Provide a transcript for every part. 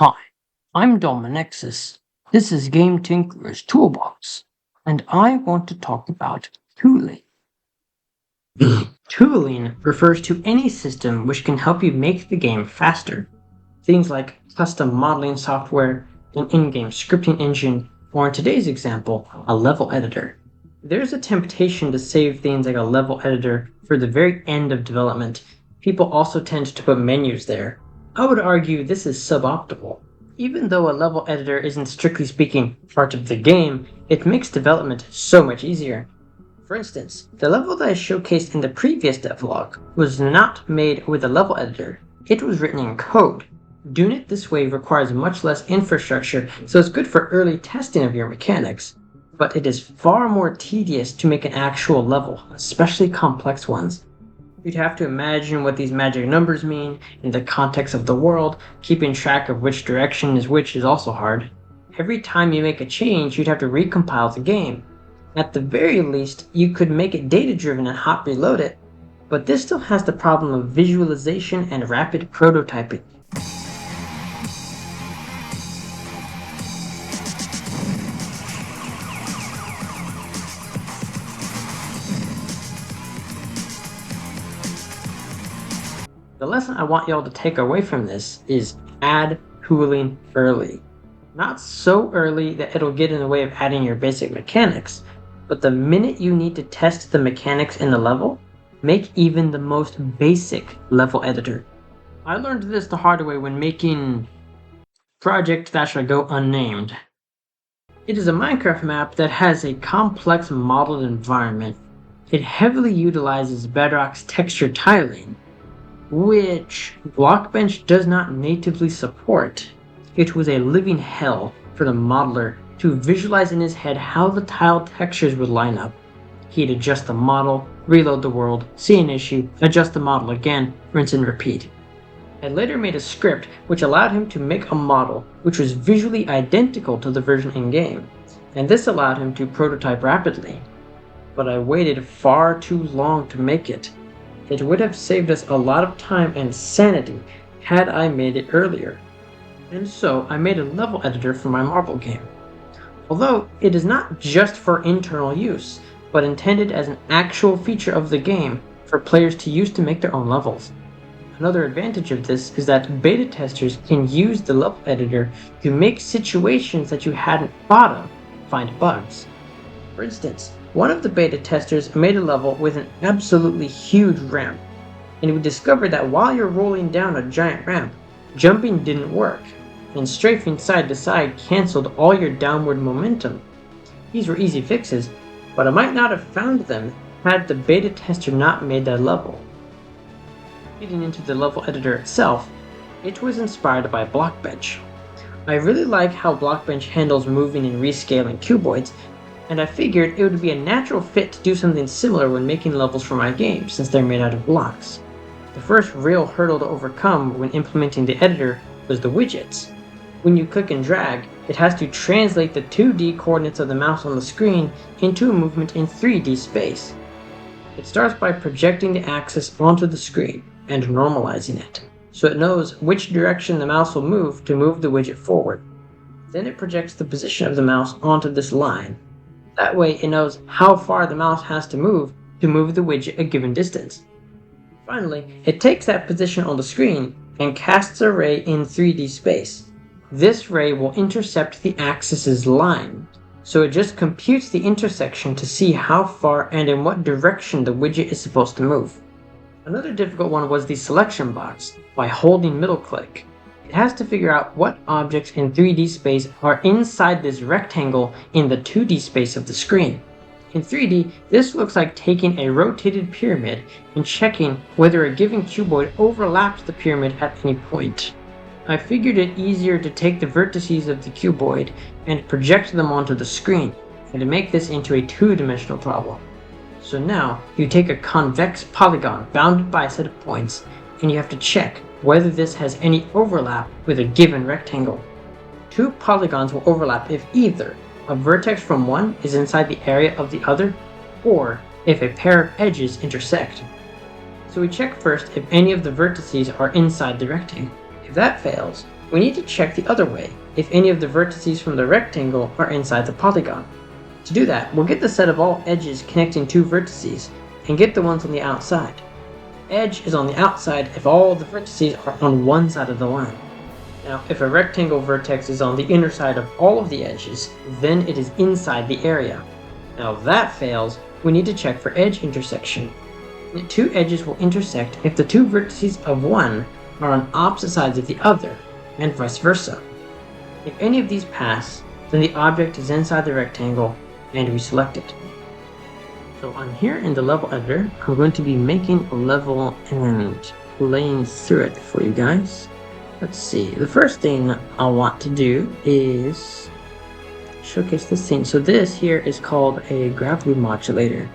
Hi, I'm Dominexus. This is Game Tinkerer's Toolbox, and I want to talk about tooling. Tooling refers to any system which can help you make the game faster. Things like custom modeling software, an in-game scripting engine, or in today's example, a level editor. There's a temptation to save things like a level editor for the very end of development. People also tend to put menus there. I would argue this is suboptimal. Even though a level editor isn't strictly speaking part of the game, it makes development so much easier. For instance, the level that I showcased in the previous devlog was not made with a level editor. It was written in code. Doing it this way requires much less infrastructure, so it's good for early testing of your mechanics. But it is far more tedious to make an actual level, especially complex ones. You'd have to imagine what these magic numbers mean in the context of the world. Keeping track of which direction is which is also hard. Every time you make a change, you'd have to recompile the game. At the very least, you could make it data-driven and hot reload it, but this still has the problem of visualization and rapid prototyping. The lesson I want y'all to take away from this is add tooling early. Not so early that it'll get in the way of adding your basic mechanics, but the minute you need to test the mechanics in the level, make even the most basic level editor. I learned this the hard way when making project that shall go unnamed. It is a Minecraft map that has a complex modeled environment. It heavily utilizes Bedrock's texture tiling, which Blockbench does not natively support. It was a living hell for the modeler to visualize in his head how the tile textures would line up. He'd adjust the model, reload the world, see an issue, adjust the model again, rinse and repeat. I later made a script which allowed him to make a model which was visually identical to the version in-game, and this allowed him to prototype rapidly. But I waited far too long to make it. It would have saved us a lot of time and sanity had I made it earlier. And so I made a level editor for my Marvel game. Although it is not just for internal use, but intended as an actual feature of the game for players to use to make their own levels. Another advantage of this is that beta testers can use the level editor to make situations that you hadn't thought of find bugs. For instance, one of the beta testers made a level with an absolutely huge ramp, and we discovered that while you're rolling down a giant ramp, jumping didn't work, and strafing side to side canceled all your downward momentum. These were easy fixes, but I might not have found them had the beta tester not made that level. Getting into the level editor itself, it was inspired by Blockbench. I really like how Blockbench handles moving and rescaling cuboids, and I figured it would be a natural fit to do something similar when making levels for my game, since they're made out of blocks. The first real hurdle to overcome when implementing the editor was the widgets. When you click and drag, it has to translate the 2D coordinates of the mouse on the screen into a movement in 3D space. It starts by projecting the axis onto the screen and normalizing it, so it knows which direction the mouse will move to move the widget forward. Then it projects the position of the mouse onto this line. That way it knows how far the mouse has to move the widget a given distance. Finally, it takes that position on the screen and casts a ray in 3D space. This ray will intercept the axis's line, so it just computes the intersection to see how far and in what direction the widget is supposed to move. Another difficult one was the selection box. By holding middle click, it has to figure out what objects in 3D space are inside this rectangle in the 2D space of the screen. In 3D, this looks like taking a rotated pyramid and checking whether a given cuboid overlaps the pyramid at any point. I figured it easier to take the vertices of the cuboid and project them onto the screen, and to make this into a two-dimensional problem. So now, you take a convex polygon bounded by a set of points, and you have to check whether this has any overlap with a given rectangle. Two polygons will overlap if either a vertex from one is inside the area of the other, or if a pair of edges intersect. So we check first if any of the vertices are inside the rectangle. If that fails, we need to check the other way, if any of the vertices from the rectangle are inside the polygon. To do that, we'll get the set of all edges connecting two vertices, and get the ones on the outside. Edge is on the outside if all the vertices are on one side of the line. Now, if a rectangle vertex is on the inner side of all of the edges, then it is inside the area. Now if that fails, we need to check for edge intersection. The two edges will intersect if the two vertices of one are on opposite sides of the other, and vice versa. If any of these pass, then the object is inside the rectangle, and we select it. So I'm here in the level editor. I'm going to be making a level and playing through it for you guys. Let's see, the first thing I want to do is showcase this thing. So this here is called a gravity modulator.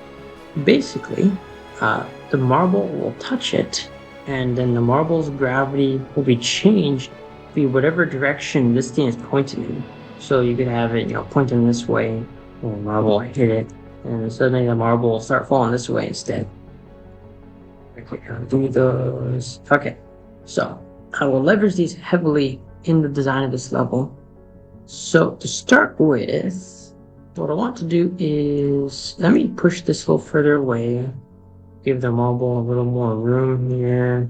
Basically, the marble will touch it, and then the marble's gravity will be changed to be whatever direction this thing is pointing in. So you could have it, pointing this way, and the marble will hit it, and suddenly the marble will start falling this way instead. Okay, I'll do those. Okay, so I will leverage these heavily in the design of this level. So to start with, what I want to do is, let me push this a little further away, give the marble a little more room here.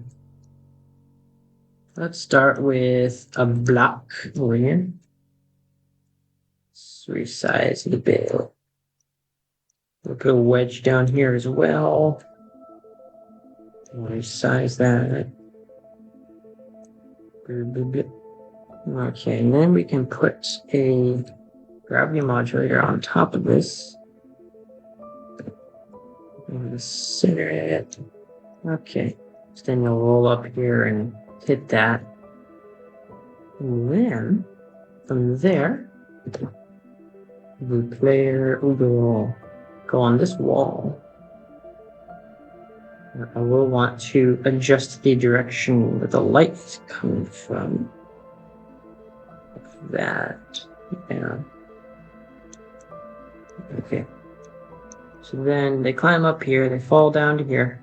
Let's start with a block over here. Let's resize it a bit. We'll put a wedge down here as well. Resize that. Okay, and then we can put a gravity modulator on top of this. And center it. Okay, so then you'll roll up here and hit that. And then, from there, the player will go on this wall. I will want to adjust the direction that the light is coming from. Like that. Yeah. Okay. So then they climb up here, they fall down to here.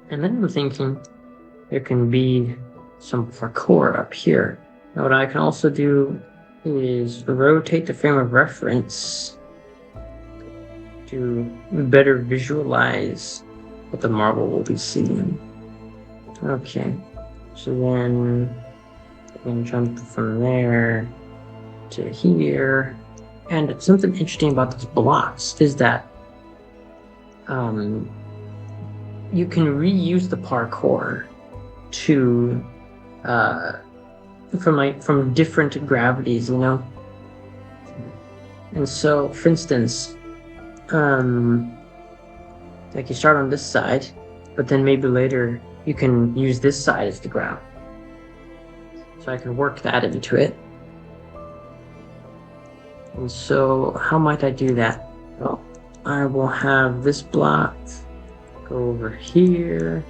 And then I'm thinking there can be some parkour up here. Now what I can also do is rotate the frame of reference to better visualize what the marble will be seeing. Okay, so then we can jump from there to here. And something interesting about these blocks is that you can reuse the parkour to from different gravities, And so, for instance, like you start on this side, but then maybe later you can use this side as the ground. So I can work that into it. And so how might I do that? Well, I will have this block go over here.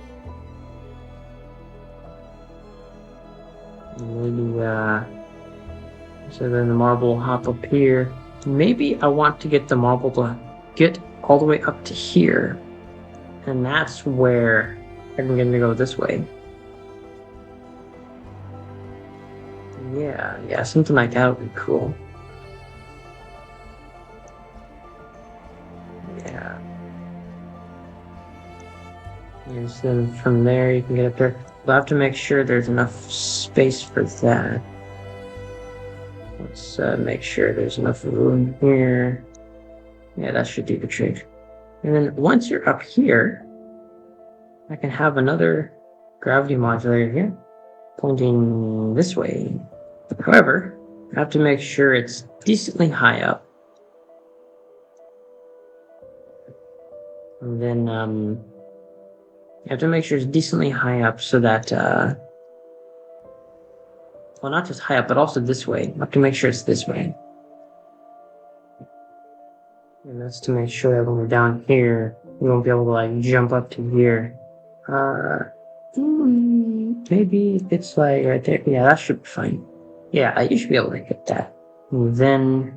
Maybe, so then the marble will hop up here. Maybe I want to get the marble to get all the way up to here. And that's where I'm going to go this way. Yeah, something like that would be cool. Yeah. And so from there you can get up there. We'll have to make sure there's enough space for that. Let's make sure there's enough room here. Yeah, that should do the trick. And then once you're up here, I can have another gravity modulator here, pointing this way. However, I have to make sure it's decently high up. And then you have to make sure it's decently high up so that, well, not just high up, but also this way. You have to make sure it's this way. And that's to make sure that when we're down here, we won't be able to like jump up to here. Maybe it's like right there. Yeah, that should be fine. Yeah, you should be able to get that. And then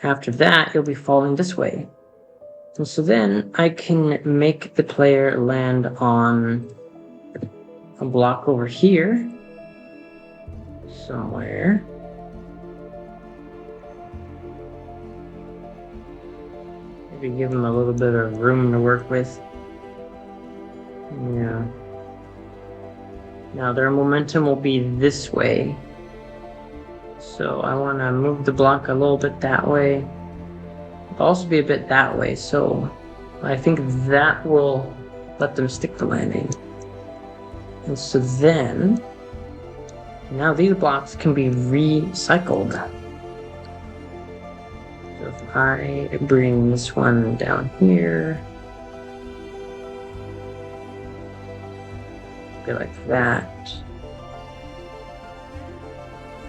after that, you'll be falling this way. And so then I can make the player land on a block over here. somewhere. Maybe give them a little bit of room to work with. Yeah. Now their momentum will be this way. So I want to move the block a little bit that way. It'll also be a bit that way, so I think that will let them stick the landing. And so then, now these blocks can be recycled. So if I bring this one down here, be like that,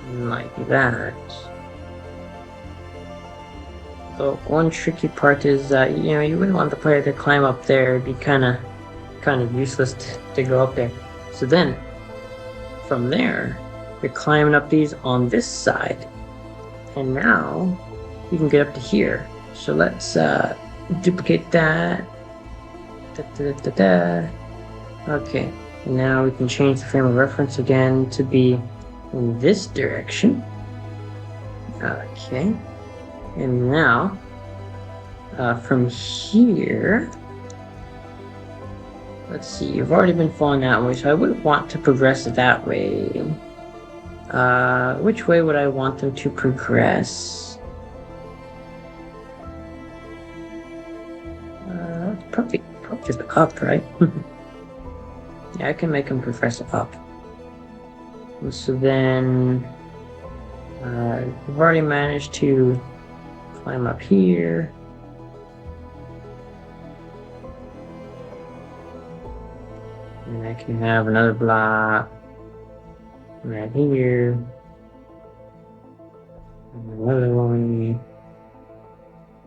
and like that. The one tricky part is that, you know, you wouldn't want the player to climb up there. It'd be kind of useless to go up there. So then, from there, you're climbing up these on this side, and now you can get up to here. So let's duplicate that. Okay, and now we can change the frame of reference again to be in this direction. Okay, and now from here, let's see, you've already been falling that way, so I wouldn't want to progress that way. Which way would I want them to progress? Probably just up, right? Yeah, I can make them progress up. And so then, we've already managed to climb up here. And I can have another block right here. And another one.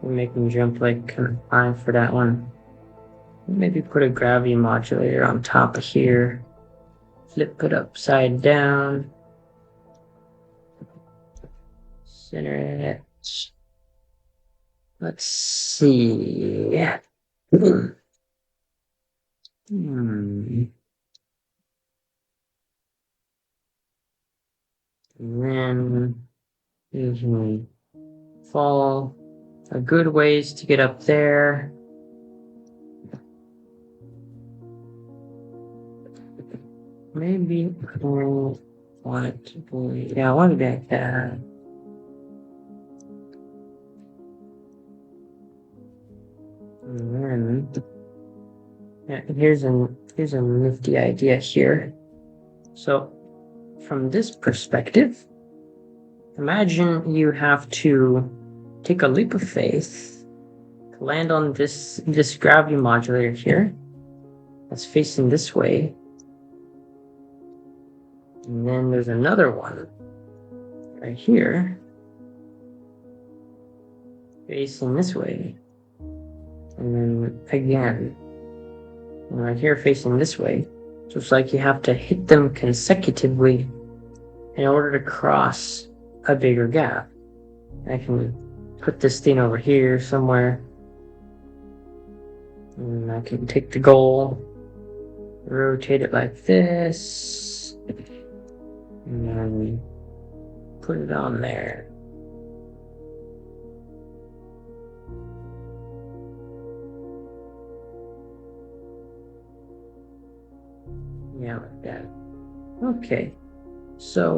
We'll make them jump like kind of high for that one. Maybe put a gravity modulator on top of here. Flip it upside down. Center it. Let's see. And then usually fall a good ways to get up there. Maybe I want it to be, yeah, I want it to be like that. And then, yeah, here's a nifty idea here. So, from this perspective, imagine you have to take a leap of faith, land on this gravity modulator here, that's facing this way. And then there's another one right here, facing this way. And then again, right here facing this way. So it's like you have to hit them consecutively in order to cross a bigger gap. I can put this thing over here somewhere. And I can take the goal, rotate it like this, and then put it on there. Yeah, like that. Okay, so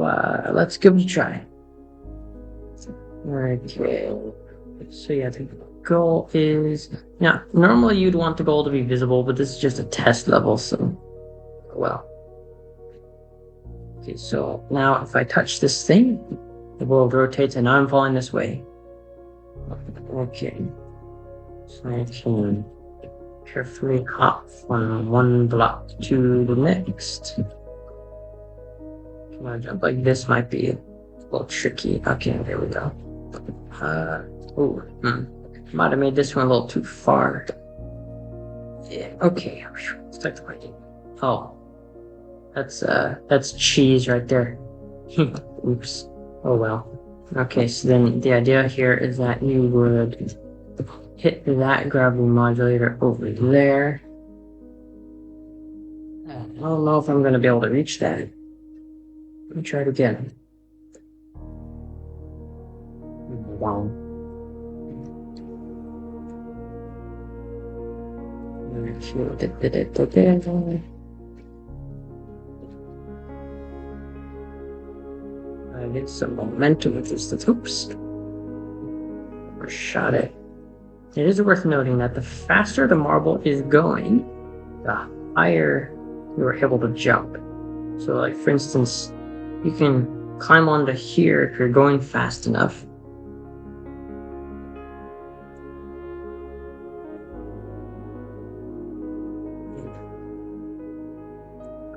let's give it a try. Okay, so yeah, the goal is, now normally you'd want the goal to be visible, but this is just a test level, so well. Okay, so now if I touch this thing, the world rotates and I'm falling this way. Okay, so I can carefully hop from one block to the next. Come on, jump like this might be a little tricky. Okay, there we go. Might have made this one a little too far. Yeah, okay. Start the fighting. Oh. That's cheese right there. Oops. Oh well. Okay, so then the idea here is that you would hit that gravity modulator over there. I don't know if I'm going to be able to reach that. Let me try it again. Wow. I get some momentum with this. Oops. Overshot it. It is worth noting that the faster the marble is going, the higher you are able to jump. So, like, for instance, you can climb onto here if you're going fast enough.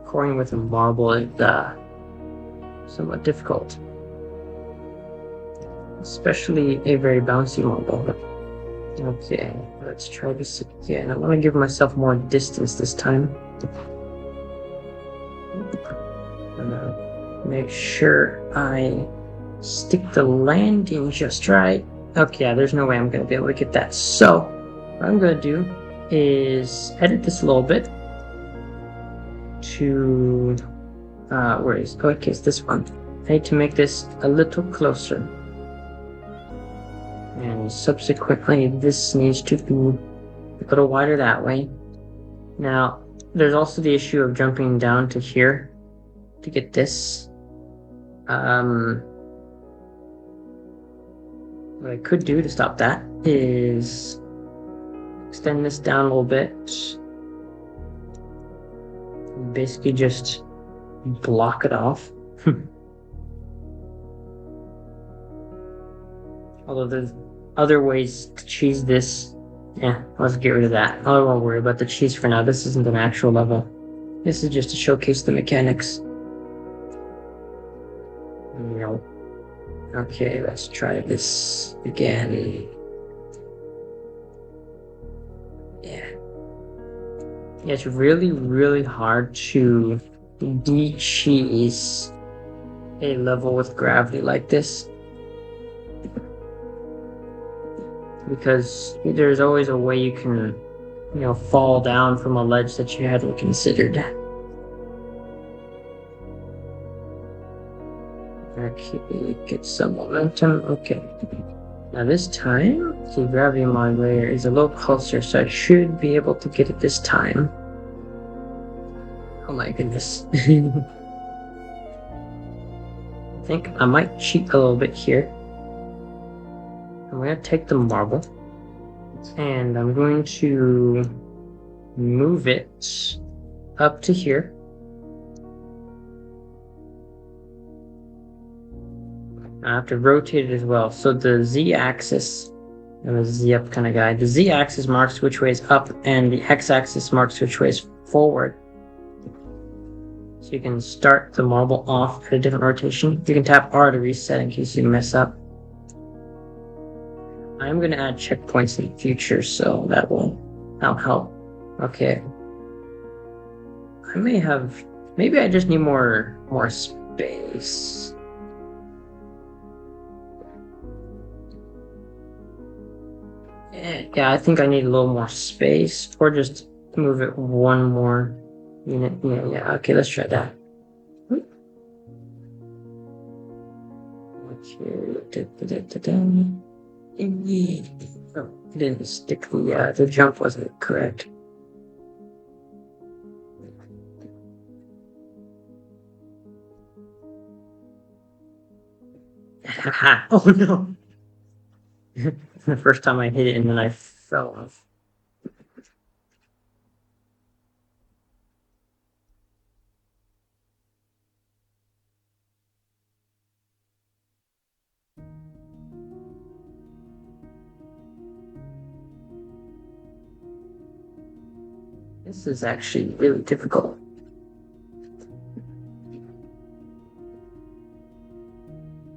Scoring with a marble is somewhat difficult, especially a very bouncy marble. Okay, let's try this again. I want to give myself more distance this time. I'm gonna make sure I stick the landing just right. Okay, yeah, there's no way I'm gonna be able to get that. So, what I'm gonna do is edit this a little bit to where is okay, it's this one. I need to make this a little closer, and subsequently this needs to be a little wider that way. Now there's also the issue of jumping down to here to get this. What I could do to stop that is extend this down a little bit. Basically just block it off. Although there's other ways to cheese this. Yeah, let's get rid of that. I won't worry about the cheese for now. This isn't an actual level. This is just to showcase the mechanics. No. Okay, let's try this again. Yeah. It's really, really hard to de-cheese a level with gravity like this, because there's always a way you can, fall down from a ledge that you hadn't considered. Okay, get some momentum. Okay. Now this time, the gravity modulator is a little closer, so I should be able to get it this time. Oh my goodness. I think I might cheat a little bit here. I'm going to take the marble, and I'm going to move it up to here. I have to rotate it as well. So the z-axis, I'm a z-up kind of guy. The z-axis marks which way is up, and the x-axis marks which way is forward. So you can start the marble off at a different rotation. You can tap R to reset in case you mess up. I'm going to add checkpoints in the future, so that'll help. Okay. Maybe I just need more space. Yeah, I think I need a little more space, or just move it one more unit. Yeah, okay, let's try that. Oh, it didn't stick. The jump wasn't correct. Oh no! The first time I hit it and then I fell off. This is actually really difficult.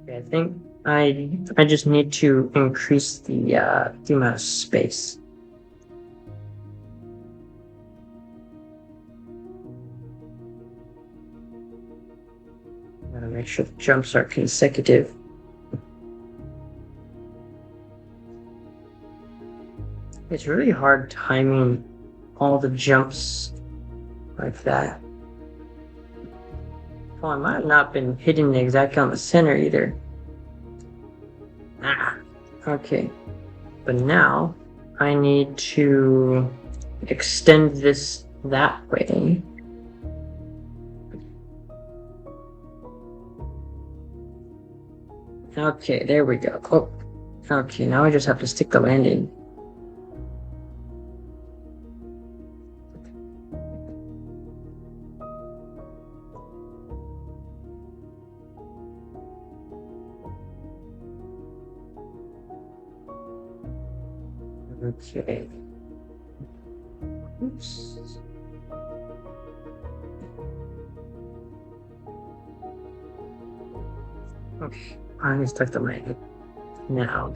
Okay, I think I just need to increase the amount of space. Gotta make sure the jumps are consecutive. It's really hard timing all the jumps like that. Oh, I might have not been hitting the exactly on the center either. Okay, but now I need to extend this that way. Okay, there we go. Oh, okay, now I just have to stick the landing. Okay. Oops. Okay, I stuck the landing. Now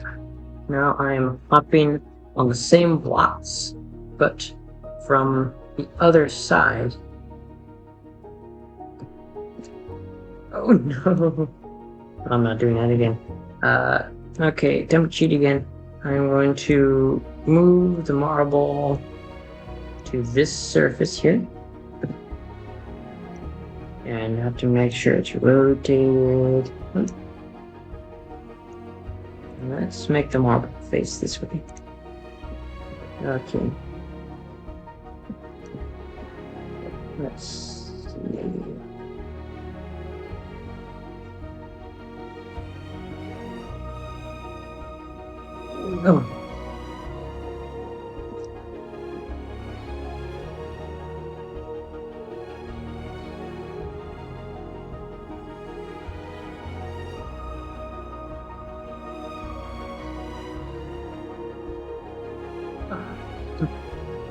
I'm hopping on the same blocks, but from the other side. Oh no! I'm not doing that again. Okay, don't cheat again. I'm going to move the marble to this surface here. And have to make sure it's rotated. Let's make the marble face this way. Okay. Let's see. Oh.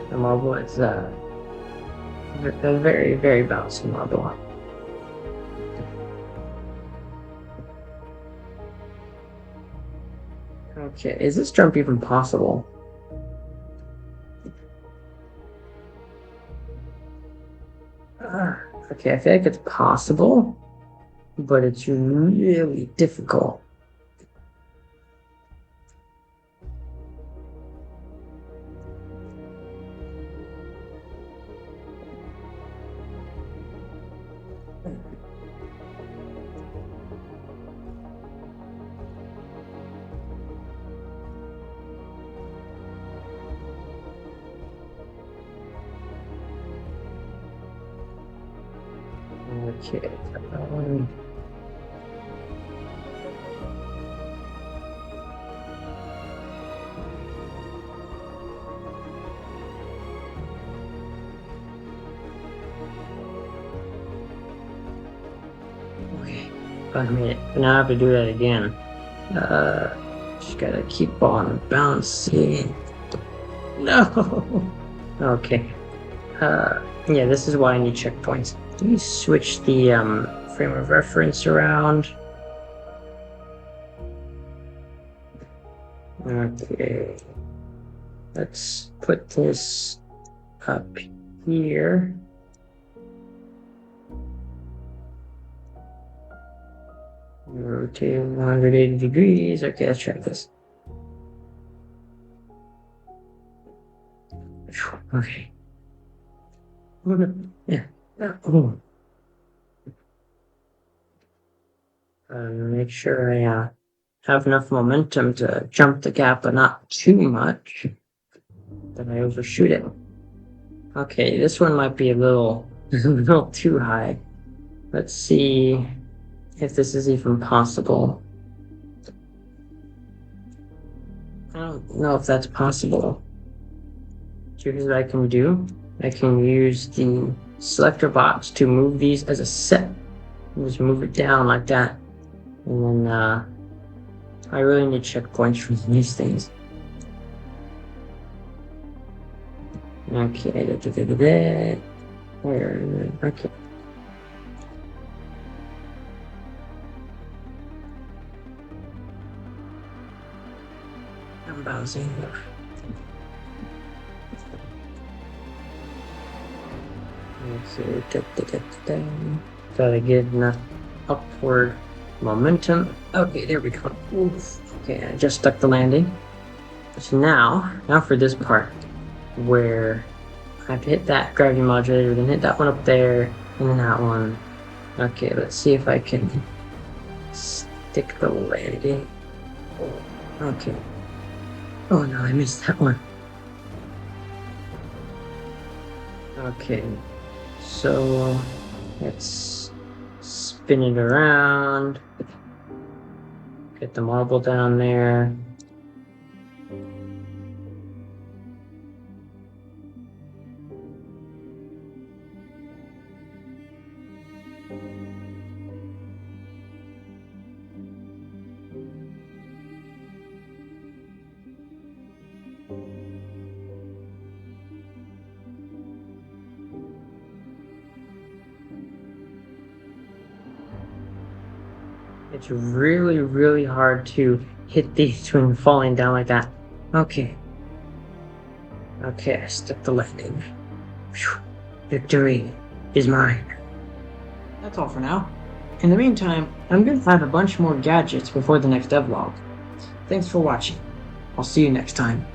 The marble is a very, very bouncy marble. Okay, is this jump even possible? Okay, I feel like it's possible, but it's really difficult. Okay. Okay. I made it. Now I have to do that again. Just gotta keep on bouncing. No. Okay. Yeah, this is why I need checkpoints. Let me switch the frame of reference around. Okay. Let's put this up here. Rotate 180 degrees. Okay, let's try this. Okay. Yeah. Oh. Make sure I have enough momentum to jump the gap, but not too much that I overshoot it. Okay, this one might be a little too high. Let's see if this is even possible. I don't know if that's possible. Here's what I can do. I can use the selector box to move these as a set. Just move it down like that. And then I really need checkpoints for these things. Okay, where? Okay. I'm bouncing. Gotta get enough upward momentum. Okay, there we go. Oof. Okay, I just stuck the landing. So now for this part where I have to hit that gravity modulator, then hit that one up there, and then that one. Okay, let's see if I can stick the landing. Okay. Oh no, I missed that one. Okay. So let's spin it around. Get the marble down there. It's really, really hard to hit these when falling down like that. Okay. Okay, I stuck the landing. Phew. Victory is mine. That's all for now. In the meantime, I'm going to have a bunch more gadgets before the next devlog. Thanks for watching. I'll see you next time.